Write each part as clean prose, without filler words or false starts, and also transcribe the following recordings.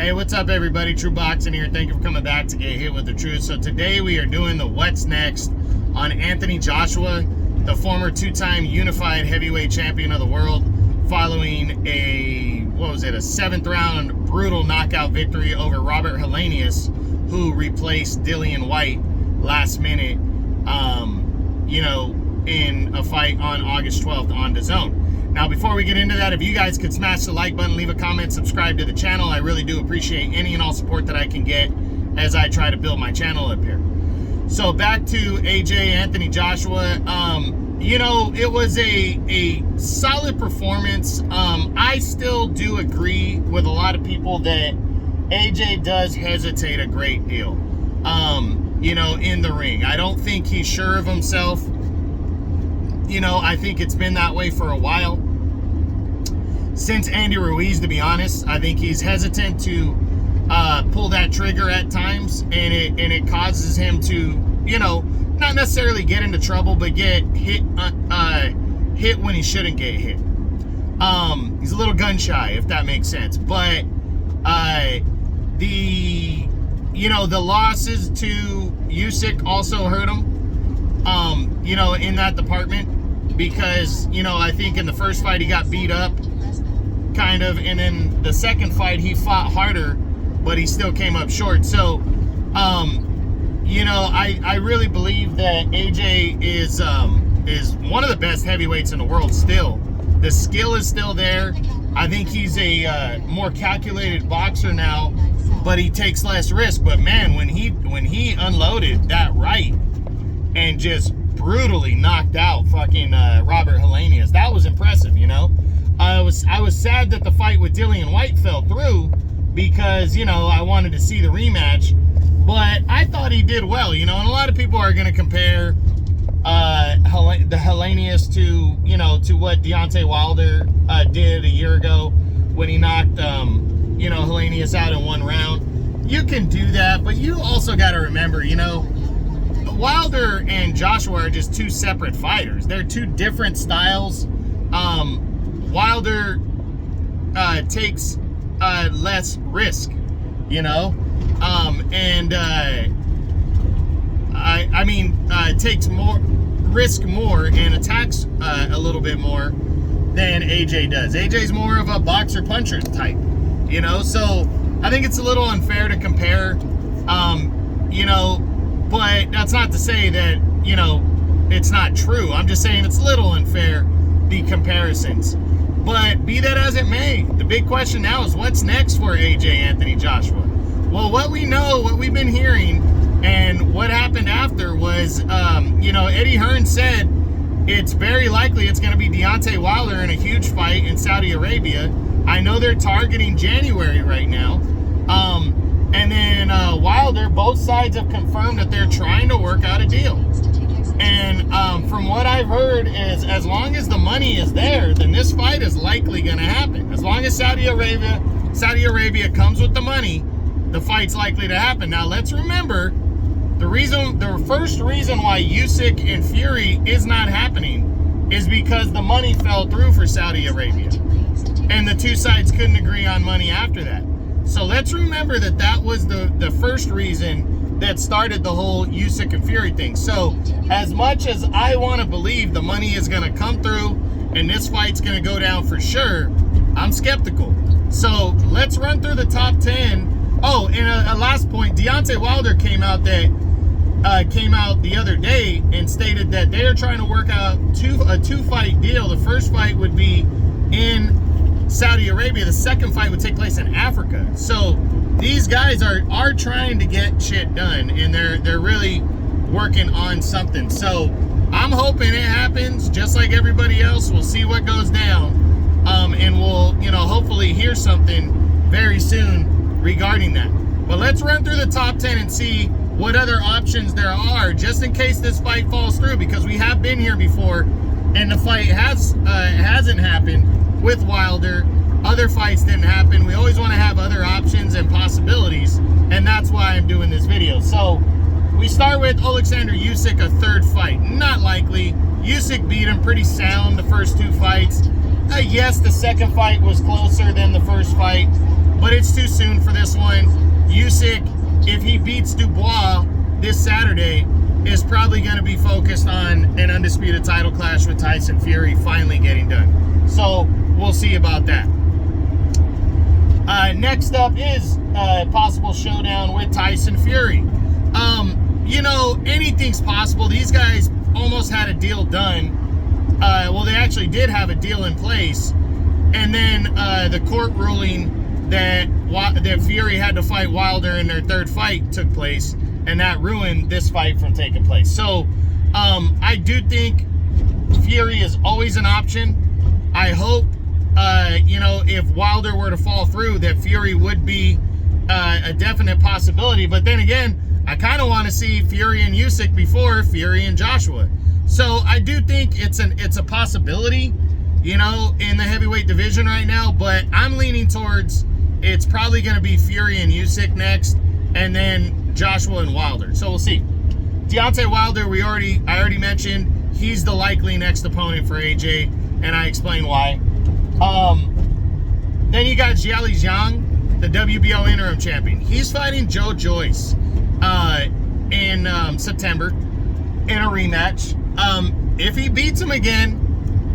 Hey, what's up everybody? True Boxing here. Thank you for coming back to Get Hit with the Truth. So today we are doing the What's Next on Anthony Joshua, the former two-time unified heavyweight champion of the world, following a 7th round brutal knockout victory over Robert Helenius, who replaced Dillian Whyte last minute, in a fight on August 12th on DAZN. Now, before we get into that, if you guys could smash the like button, leave a comment, subscribe to the channel. I really do appreciate any and all support that I can get as I try to build my channel up here. So back to AJ, Anthony Joshua. It was a solid performance. I still do agree with a lot of people that AJ does hesitate a great deal, in the ring. I don't think he's sure of himself. I think it's been that way for a while. Since Andy Ruiz, to be honest, I think he's hesitant to pull that trigger at times, and it causes him to, not necessarily get into trouble, but get hit when he shouldn't get hit. He's a little gun shy, if that makes sense. But the losses to Usyk also hurt him, in that department, because, I think in the first fight he got beat up, kind of, and then the second fight he fought harder, but he still came up short. So, I really believe that AJ is one of the best heavyweights in the world still. The skill is still there. I think he's a more calculated boxer now, but he takes less risk. But man, when he unloaded that right and just brutally knocked out fucking Robert Helenius, that was impressive. I was sad that the fight with Dillian Whyte fell through, because I wanted to see the rematch, but I thought he did well. And a lot of people are going to compare the Helenius to what Deontay Wilder did a year ago when he knocked Helenius out in one round. You can do that, but you also got to remember, Wilder and Joshua are just two separate fighters. They're two different styles. Wilder takes less risk, takes more risk and attacks a little bit more than AJ does. AJ's more of a boxer puncher type, so I think it's a little unfair to compare, but that's not to say that, it's not true. I'm just saying it's a little unfair, the comparisons. But be that as it may, the big question now is what's next for AJ Anthony Joshua? Well, what we know, what we've been hearing, and what happened after was, Eddie Hearn said it's very likely it's going to be Deontay Wilder in a huge fight in Saudi Arabia. I know they're targeting January right now. And then Wilder, both sides have confirmed that they're trying to work out a deal. And from what I've heard is, as long as the money is there, then this fight is likely going to happen. As long as Saudi Arabia comes with the money, the fight's likely to happen. Now, let's remember, the first reason why Usyk and Fury is not happening is because the money fell through for Saudi Arabia, and the two sides couldn't agree on money after that. So let's remember that was the first reason that started the whole Usyk and Fury thing. So as much as I want to believe the money is going to come through and this fight's going to go down for sure, I'm skeptical. So let's run through the top 10. Oh, and a last point, Deontay Wilder came out the other day and stated that they are trying to work out a two-fight deal. The first fight would be in Saudi Arabia. The second fight would take place in Africa. So these guys are trying to get shit done, and they're really working on something. So I'm hoping it happens just like everybody else. We'll see what goes down, and we'll hopefully hear something very soon regarding that. But let's run through the top 10 and see what other options there are, just in case this fight falls through, because we have been here before and the fight hasn't happened with Wilder. Other fights didn't happen. We always want to have other options and possibilities, and that's why I'm doing this video. So we start with Alexander Usyk, a third fight. Not likely. Usyk beat him pretty sound the first two fights. Yes, the second fight was closer than the first fight, but it's too soon for this one. Usyk, if he beats Dubois this Saturday, is probably going to be focused on an undisputed title clash with Tyson Fury finally getting done. So we'll see about that. Next up is a possible showdown with Tyson Fury. Anything's possible. These guys almost had a deal done. Well, they actually did have a deal in place. And then the court ruling that Fury had to fight Wilder in their third fight took place. And that ruined this fight from taking place. So I do think Fury is always an option. I hope, if Wilder were to fall through, that Fury would be a definite possibility. But then again, I kind of want to see Fury and Usyk before Fury and Joshua. So I do think it's a possibility, in the heavyweight division right now. But I'm leaning towards it's probably going to be Fury and Usyk next, and then Joshua and Wilder. So we'll see. Deontay Wilder, I already mentioned, he's the likely next opponent for AJ, and I explained why. Then you got Zhilei Zhang, the WBO interim champion. He's fighting Joe Joyce in September in a rematch. If he beats him again,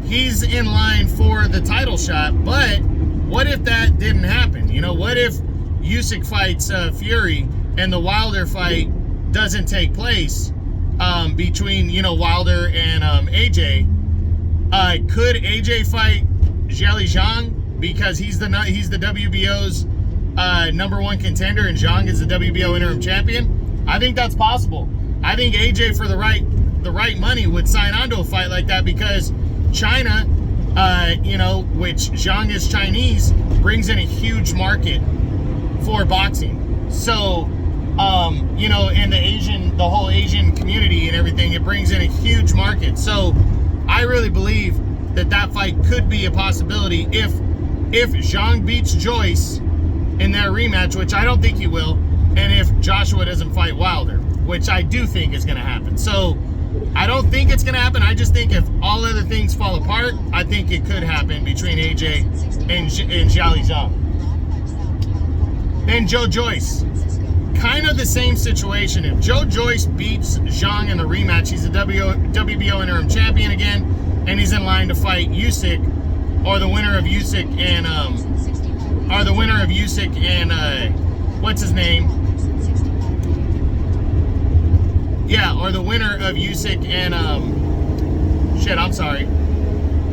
he's in line for the title shot. But what if that didn't happen? What if Usyk fights Fury and the Wilder fight doesn't take place between, Wilder and AJ? Could AJ fight Zhilei Zhang because he's the WBO's number one contender and Zhang is the WBO interim champion? I think that's possible. I think AJ, for the right money, would sign on to a fight like that because China, which Zhang is Chinese, brings in a huge market for boxing. So, and the whole Asian community and everything, it brings in a huge market. So I really believe that fight could be a possibility if Zhang beats Joyce in their rematch, which I don't think he will, and if Joshua doesn't fight Wilder, which I do think is going to happen. So I don't think it's going to happen. I just think if all other things fall apart, I think it could happen between AJ and Zhilei Zhang. Then Joe Joyce. Kind of the same situation. If Joe Joyce beats Zhang in the rematch, he's the WBO interim champion again, and he's in line to fight Usyk, or the winner of Usyk and what's his name? Yeah, or the winner of Usyk and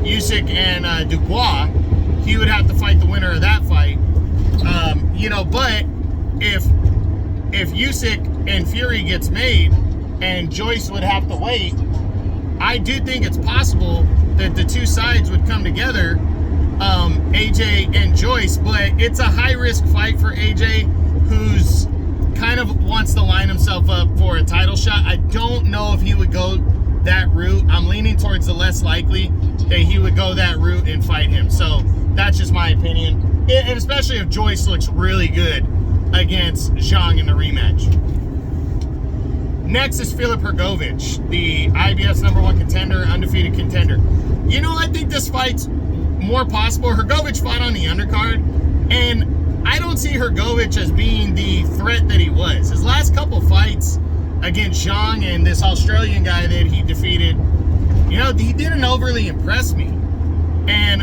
Usyk and Dubois, he would have to fight the winner of that fight. But if Usyk and Fury gets made and Joyce would have to wait, I do think it's possible that the two sides would come together, AJ and Joyce, but it's a high-risk fight for AJ, who's kind of wants to line himself up for a title shot. I don't know if he would go that route. I'm leaning towards the less likely that he would go that route and fight him. So that's just my opinion. And especially if Joyce looks really good against Zhang in the rematch. Next is Filip Hrgović, the IBF's number one contender, undefeated contender. I think this fight's more possible. Hrgović fought on the undercard, and I don't see Hrgović as being the threat that he was. His last couple fights against Zhang and this Australian guy that he defeated, he didn't overly impress me. And,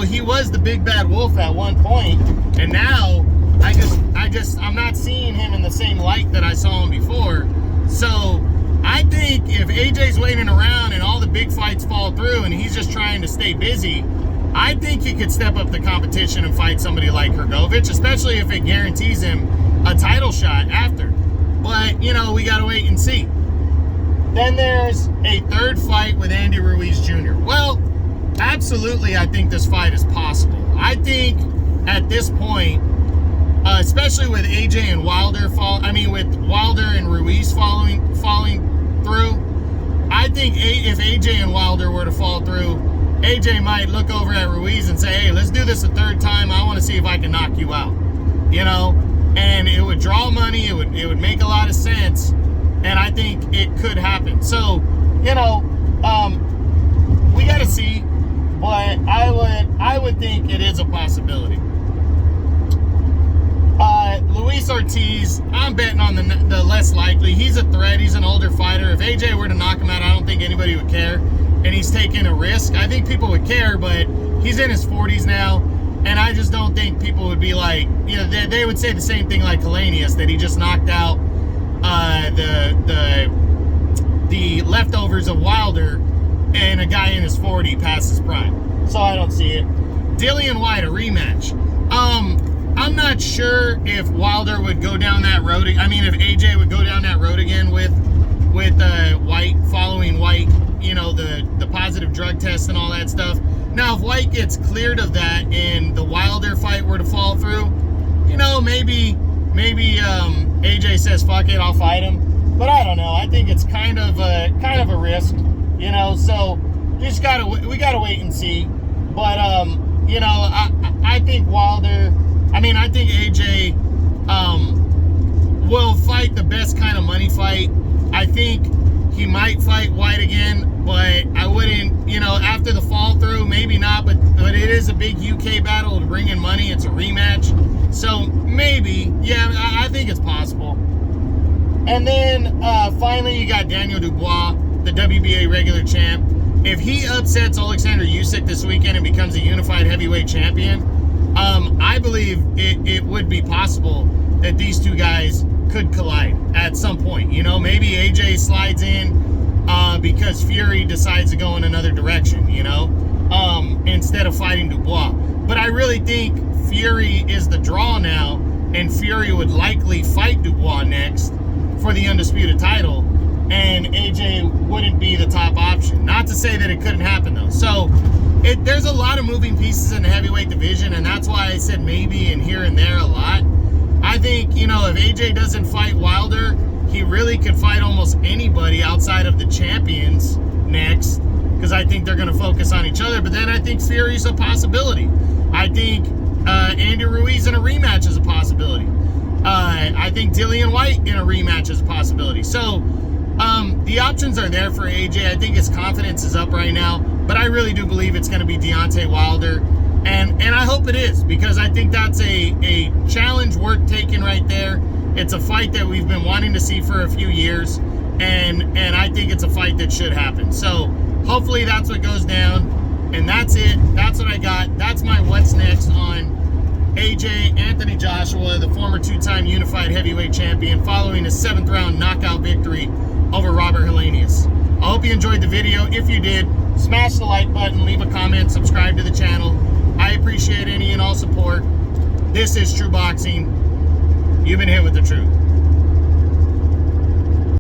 he was the big bad wolf at one point, and now I'm not seeing him in the same light that I saw him before. So I think if AJ's waiting around and all the big fights fall through and he's just trying to stay busy, I think he could step up the competition and fight somebody like Hrgović, especially if it guarantees him a title shot after. But, we got to wait and see. Then there's a third fight with Andy Ruiz Jr. Well, absolutely, I think this fight is possible. I think at this point, especially with AJ and Wilder with Wilder and Ruiz falling through, I think if AJ and Wilder were to fall through, AJ might look over at Ruiz and say, hey, let's do this a third time. I want to see if I can knock you out. And it would draw money. It would make a lot of sense. And I think it could happen. So, we got to see. But I would think it is a possibility. Ortiz, I'm betting on the less likely. He's a threat. He's an older fighter. If AJ were to knock him out, I don't think anybody would care. And he's taking a risk. I think people would care, but he's in his 40s now. And I just don't think people would be like, you know, they would say the same thing like Helenius, that he just knocked out the leftovers of Wilder and a guy in his 40 past his prime. So I don't see it. Dillian White, a rematch. I'm not sure if Wilder would go down that road. I mean, if AJ would go down that road again with White, following White, you know, the positive drug test and all that stuff. Now, if White gets cleared of that and the Wilder fight were to fall through, you know, maybe AJ says, fuck it, I'll fight him. But I don't know. I think it's kind of a risk, you know. So we gotta wait and see. But you know, I think Wilder. I mean, I think AJ will fight the best kind of money fight. I think he might fight White again, but I wouldn't, you know, after the fall through, maybe not, but it is a big UK battle to bring in money. It's a rematch. So maybe, yeah, I think it's possible. And then finally, you got Daniel Dubois, the WBA regular champ. If he upsets Alexander Usyk this weekend and becomes a unified heavyweight champion, I believe it would be possible that these two guys could collide at some point. You know, maybe AJ slides in because Fury decides to go in another direction, you know, instead of fighting Dubois. But I really think Fury is the draw now, and Fury would likely fight Dubois next for the undisputed title, and AJ wouldn't be the top option. Not to say that it couldn't happen, though. So there's a lot of moving pieces in the heavyweight division, and that's why I said maybe and here and there a lot. I think, you know, if AJ doesn't fight Wilder, he really could fight almost anybody outside of the champions next, because I think they're going to focus on each other. But then I think Fury's a possibility. I think Andy Ruiz in a rematch is a possibility. I think Dillian White in a rematch is a possibility. So the options are there for AJ. I think his confidence is up right now, but I really do believe it's going to be Deontay Wilder. And I hope it is, because I think that's a challenge worth taking right there. It's a fight that we've been wanting to see for a few years, and I think it's a fight that should happen. So hopefully that's what goes down, and that's it. That's what I got. That's my what's next on AJ Anthony Joshua, the former two-time unified heavyweight champion, following his 7th round knockout victory over Robert Helenius. I hope you enjoyed the video. If you did, smash the like button, leave a comment, subscribe to the channel. I appreciate any and all support. This is True Boxing. You've been hit with the truth.